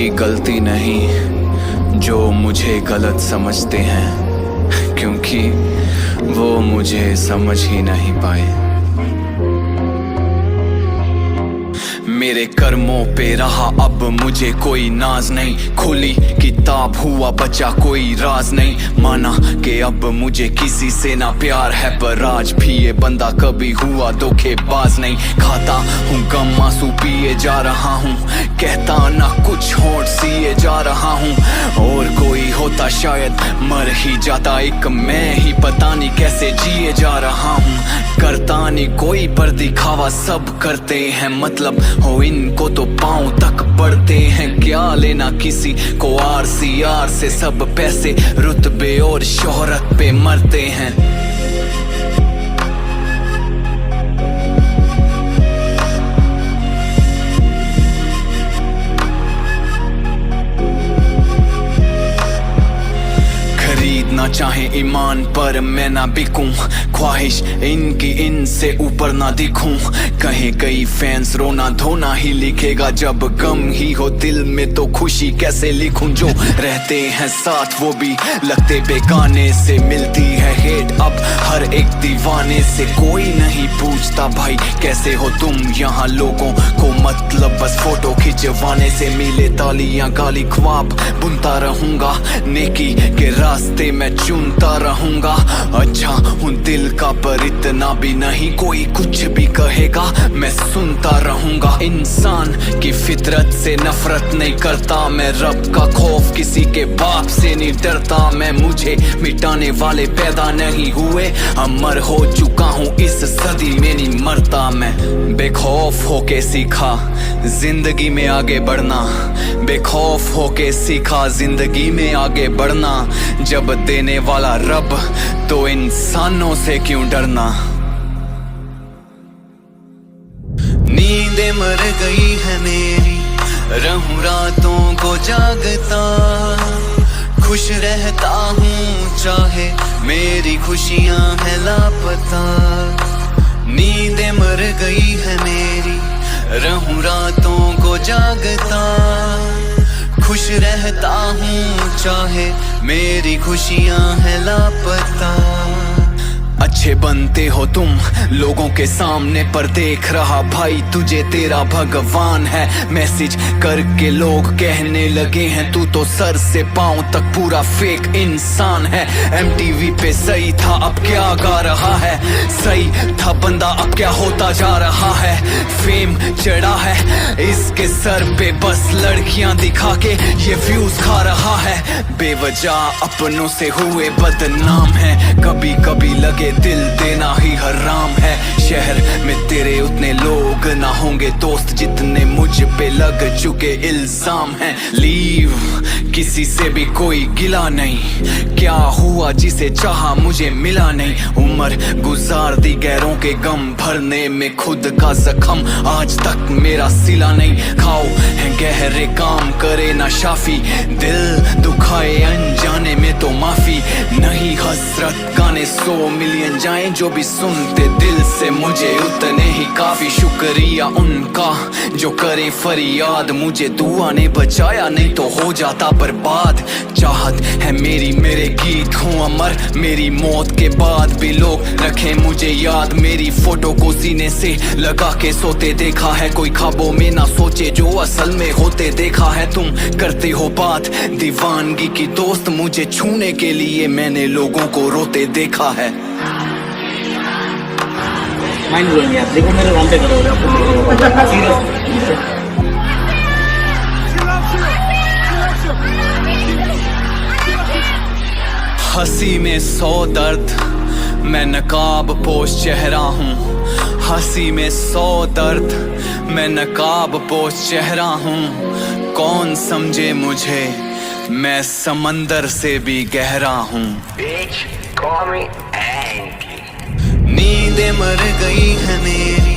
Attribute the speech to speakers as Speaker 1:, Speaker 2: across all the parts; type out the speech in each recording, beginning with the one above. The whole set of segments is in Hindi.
Speaker 1: की गलती नहीं जो मुझे गलत समझते हैं, क्योंकि वो मुझे समझ ही नहीं पाए। मेरे कर्मों पे रहा अब मुझे कोई नाज नहीं, खुली किताब हुआ बचा कोई राज नहीं। माना कि अब मुझे किसी से ना प्यार है, पर आज भी ये बंदा कभी हुआ धोखेबाज नहीं। खाता हूँ गम आंसू पिए जा रहा हूँ, कहता ना कुछ होठ सिए जा रहा हूँ। और कोई होता शायद मर ही जाता, एक मैं ही पता नहीं कैसे जिए जा रहा हूँ। करता नहीं कोई पर दिखावा सब करते हैं, मतलब हो इनको तो पांव तक पड़ते हैं। क्या लेना किसी को आर से, सब पैसे रुतबे और शोहरत पे मरते हैं। ना चाहे ईमान पर मैं ना बिकूं, ख्वाहिश इनकी इनसे ऊपर ना दिखूं। कहीं कई फैंस रोना धोना ही लिखेगा, जब गम ही हो दिल में तो खुशी कैसे लिखूं। जो रहते हैं साथ वो भी लगते बेगाने से, मिलती है हेट अब हर एक दीवाने से। कोई नहीं पूछता भाई कैसे हो तुम, यहाँ लोगों को मतलब बस फोटो खिंचवाने से मिले। तालियां गाली ख्वाब बुनता रहूंगा, नेकी के रास्ते मैं चुनता रहूंगा। अच्छा हूँ दिल का पर इतना भी नहीं, कोई कुछ भी कहेगा मैं सुनता रहूंगा। इंसान की फितरत से नफरत नहीं करता मैं, रब का खौफ किसी के बाप से नहीं डरता मैं। मुझे मिटाने वाले पैदा नहीं हुए, अमर हो चुका हूँ इस सदी में नहीं मरता मैं। बेखौफ होके सीखा जिंदगी में आगे बढ़ना, बेखौफ होके सीखा जिंदगी में आगे बढ़ना। जब देने वाला रब तो इंसानों से क्यों डरना। नींदें मर गई है मेरी, रहूं रातों को जागता। खुश रहता हूँ चाहे मेरी खुशियां हैं लापता। नींदें मर गई है मेरी, रहूं रातों को जागता। खुश रहता हूँ चाहे मेरी खुशियां हैं लापता। अच्छे बनते हो तुम लोगों के सामने, पर देख रहा भाई तुझे तेरा भगवान है। मैसेज करके लोग कहने लगे हैं तू तो सर से पांव तक पूरा फेक इंसान है। MTV पे सही था अब क्या गा रहा है, सही था बंदा अब क्या होता जा रहा है। फेम चढ़ा है इसके सर पे, बस लड़कियां दिखा के ये व्यूज खा रहा है। बेवजह अपनों से हुए बदनाम है, कभी कभी लगे दिल देना ही हराम है। शहर में तेरे उतने लोग ना होंगे दोस्त जितने मुझ पे लग चुके इल्जाम हैं। लीव किसी से भी कोई गिला नहीं, क्या हुआ जिसे चाहा मुझे मिला नहीं। उम्र गुजार दी गैरों के गम भरने में, खुद का जख्म आज तक मेरा सिला नहीं। खाओ है गहरे काम करे ना शाफी, दिल दुखाए अनजाने में तो माफी नहीं। हसरत गाने 100 मिलियन जाएं जो भी सुनते दिल से मुझे उतने ही काफी। शुक्रिया उनका जो करे फरियाद, मुझे दुआ ने बचाया नहीं तो हो जाता बर्बाद। चाहत है मेरी मेरे गीत हों अमर, मेरी मौत के बाद भी लोग रखें मुझे याद। मेरी फोटो को सीने से लगा के सोते देखा है, कोई ख्वाबों में ना सोचे जो असल में होते देखा है। तुम करते हो बात दीवानगी की दोस्त, मुझे छूने के लिए मैंने लोगों को रोते देखा है।
Speaker 2: माइंड ब्लोइंग यार, देखो मेरे नाम पे करो सीरियस।
Speaker 1: हंसी में 100 दर्द मैं नकाब पोश चेहरा हूँ। हंसी में 100 दर्द मैं नकाब पोश चेहरा हूँ। कौन समझे मुझे मैं समंदर से भी गहरा हूँ। नींदें मर गई है मेरी,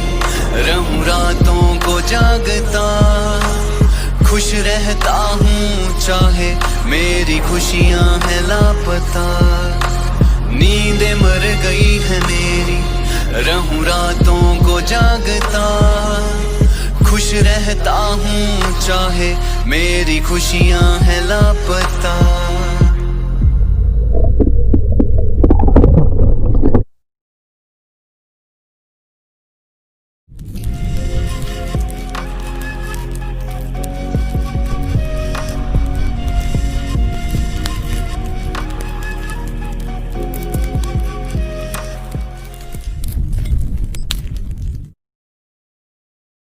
Speaker 1: रहूं रातों को जागता। खुश रहता हूँ चाहे मेरी खुशियां हैं लापता। नींदें मर गई है मेरी, रहूं रातों को जागता। खुश रह रहता हूँ चाहे मेरी खुशियाँ हैं लापता।